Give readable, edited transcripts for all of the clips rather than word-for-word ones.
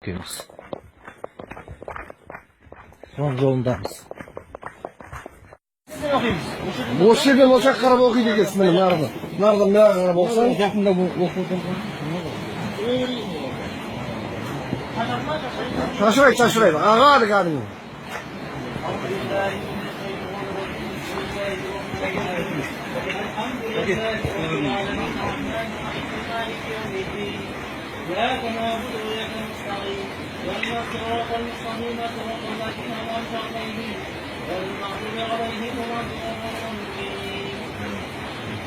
ekibimiz. Son yolundayız. Boş yerden olacak karaba okuyacak gelsin benim nerede? Nereden bir karaba olsan? Yakında bu okudum. Şaşırayım. Ağa hadi kadın. إياك نعبد وإياك نستعين اهدنا الصراط المستقيم صراط الذين أنعمت عليهم غير المغضوب عليهم ولا الضالين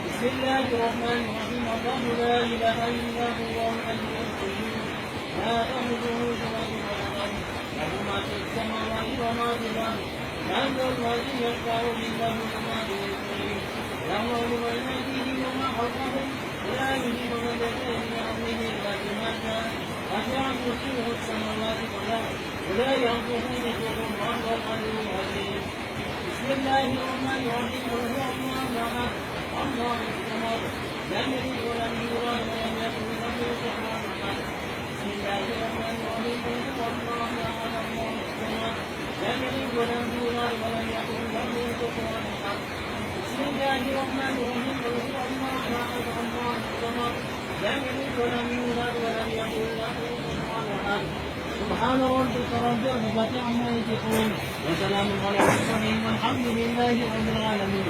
بسم الله الرحمن الرحيم الله لا إله إلا هو الحي القيوم لا تأخذه سنة ولا نوم له ما في السماوات وما في الأرض من ذا الذي يشفع عنده إلا بإذنه يعلم بين أيديهم وما خلفهم ولا يجيب من يدعي بأمره إلا بما شاء وسع كرسيه السماوات والأرض ولا ينقصه حفظهما وهو العلي العظيم بسم الله الرحمن الرحيم قل هو الله أحد الله الصمد لم يلد ولم يولد ولم يكن له كفوا أحد بسم الله الرحمن الرحيم قل هو الله أحد الله الصمد لم يلد ولم يولد ولم يكن له كفوا أحد بسم الله الرحمن الرحيم قل هو الله احد الله الصمد لم يلد ولم يولد ولم يكن له كفوا احد سبحان ربك رب العزة عما يصفون وسلام على المرسلين والحمد لله رب العالمين.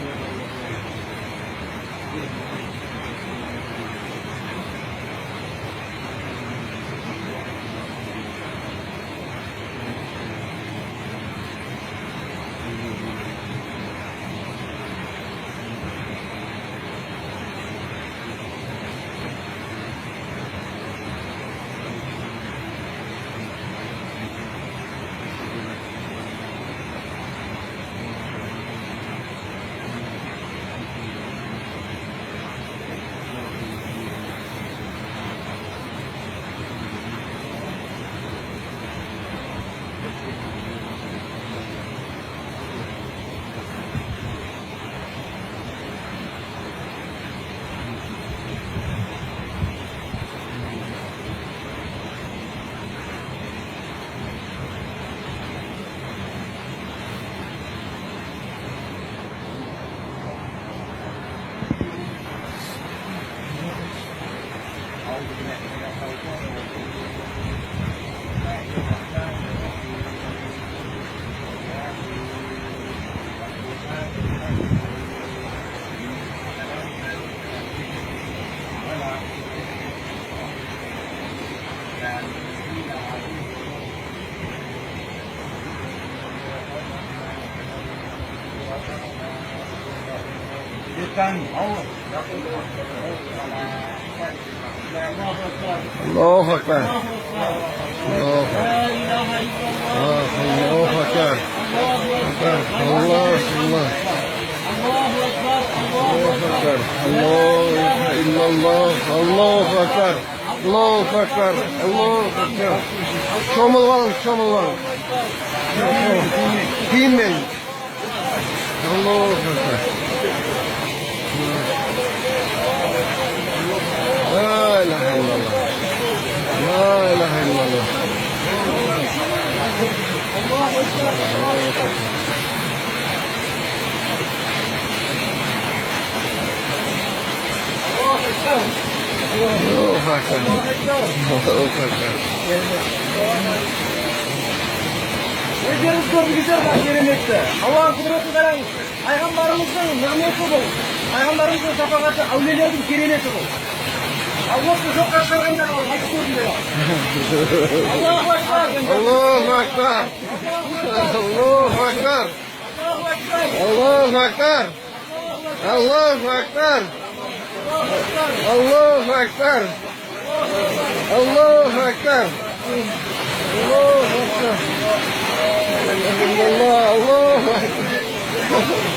الله أكبر. الله أكبر. الله أكبر. الله إلا الله. الله أكبر. الله أكبر. الله أكبر. Şomalvarım. Bilmeyin. Allah Ekber. La ilahe illallah. La ilahe illallah. Allah Ekber. Ne diyoruz güzel bak gelenekte. Allah'ın kudreti veren Peygamberimizin nimeti bu. Peygamberimizin şefaati avlilerin gelenekti bu. Allah'ın çok kaçlarında var. Hadi diyor. Allahu Ekber. Allahu Ekber. Allahu Ekber. Allahu Ekber. Allahu Ekber. Allahu Ekber. Allahu Ekber. Allahu Ekber. Allah, Allahu Ekber.